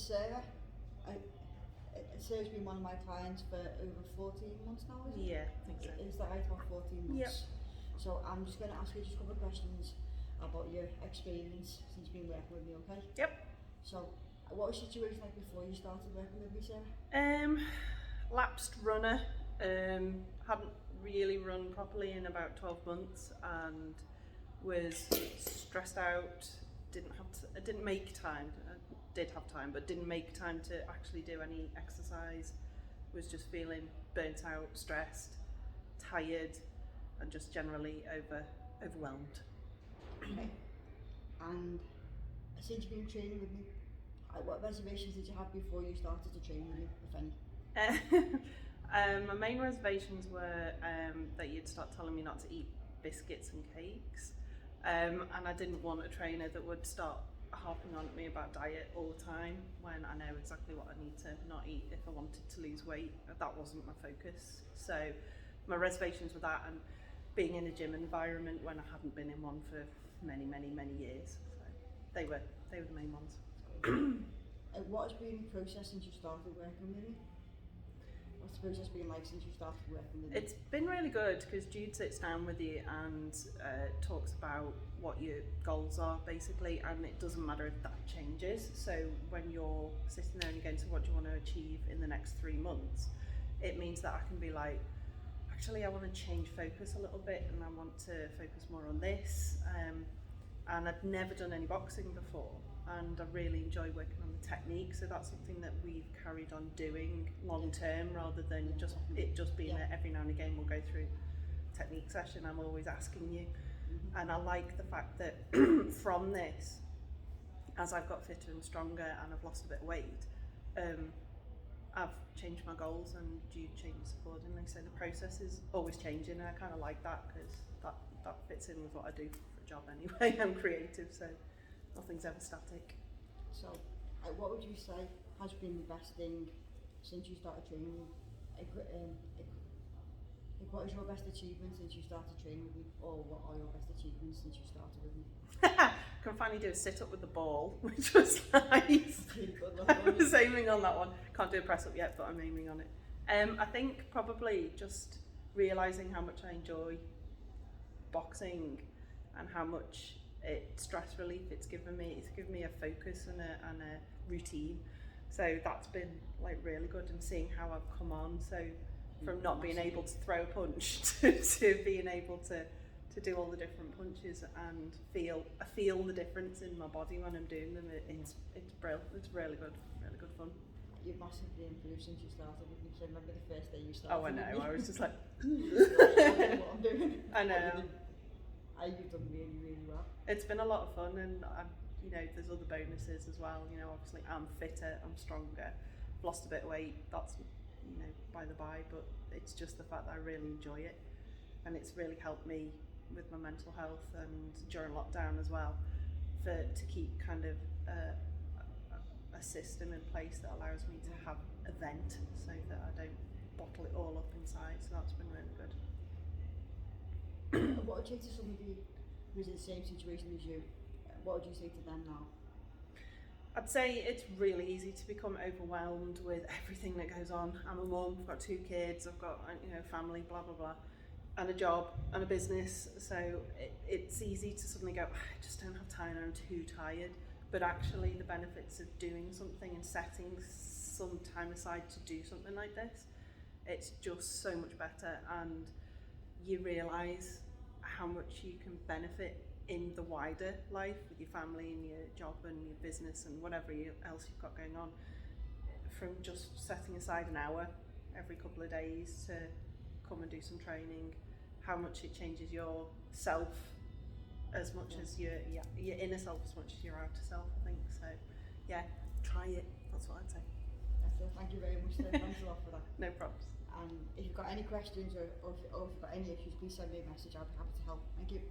Sarah. Sarah's been one of my clients for over 14 months now, is it? Yeah, I think so. Is that right, about 14 months? Yep. So I'm just going to ask you just a couple of questions about your experience since you've been working with me, okay? Yep. So, what was the situation like before you started working with me, Sarah? Lapsed runner. Hadn't really run properly in about 12 months and was stressed out. Didn't make time. I did have time, but didn't make time to actually do any exercise. Was just feeling burnt out, stressed, tired, and just generally overwhelmed. Okay. And since you've been training with me, what reservations did you have before you started to train with me, if any? My main reservations were that you'd start telling me not to eat biscuits and cakes, and I didn't want a trainer that would start harping on at me about diet all the time when I know exactly what I need to not eat if I wanted to lose weight. That wasn't my focus. So my reservations were that, and being in a gym environment when I hadn't been in one for many years. So they were the main ones. What has been the process since you started working with me? What's the process been like since you started working with me? It's been really good because Jude sits down with you and talks about what your goals are basically, and it doesn't matter if that changes. So when you're sitting there and you're going to what do you want to achieve in the next 3 months, it means that I can be like, actually I want to change focus a little bit and I want to focus more on this. And I'd never done any boxing before, and I really enjoy working on the technique, so that's something that we've carried on doing long term rather than just being that every now and again we'll go through technique session. I'm always asking you, and I like the fact that from this, as I've got fitter and stronger and I've lost a bit of weight, I've changed my goals and Jude changes accordingly, so the process is always changing, and I kind of like that because that fits in with what I do for a job anyway. I'm creative, so nothing's ever static. So, what would you say has been the best thing since you started training? What is your best achievement since you started training with me, or what are your best achievements since you started with me? Can finally do a sit-up with the ball, which was nice. I was aiming on that one. Can't do a press-up yet, but I'm aiming on it. I think probably just realising how much I enjoy boxing and how much stress relief it's given me. It's given me a focus and a routine. So that's been like really good, and seeing how I've come on. So from not being able to throw a punch to being able to do all the different punches and I feel the difference in my body when I'm doing them. It's brilliant. It's really good fun. You've massively improved since you started with me. So remember the first day you started? Oh, I know. I was just like, I know what I'm doing. I know. You've done really well. It's been a lot of fun, and there's other bonuses as well. Obviously I'm fitter, I'm stronger, I've lost a bit of weight. That's by the by, but it's just the fact that I really enjoy it, and it's really helped me with my mental health and during lockdown as well, to keep kind of a system in place that allows me to have a vent so that I don't bottle it all up inside. So that's been really good. What would you say to somebody who's in the same situation as you? What would you say to them now? I'd say it's really easy to become overwhelmed with everything that goes on. I'm a mum, I've got 2 kids, I've got family, blah blah blah, and a job and a business. So it's easy to suddenly go, I just don't have time, I'm too tired. But actually the benefits of doing something and setting some time aside to do something like this, it's just so much better, and you realise how much you can benefit in the wider life with your family and your job and your business and whatever else you've got going on, from just setting aside an hour every couple of days to come and do some training, how much it changes your self as much as your inner self as much as your outer self, I think. So yeah, try it, that's what I'd say. That's it. Thank you very much, Steph. Thanks a lot for that. No problems. And if you've got any questions or if you've got any issues, please send me a message. I'll be happy to help. Thank you.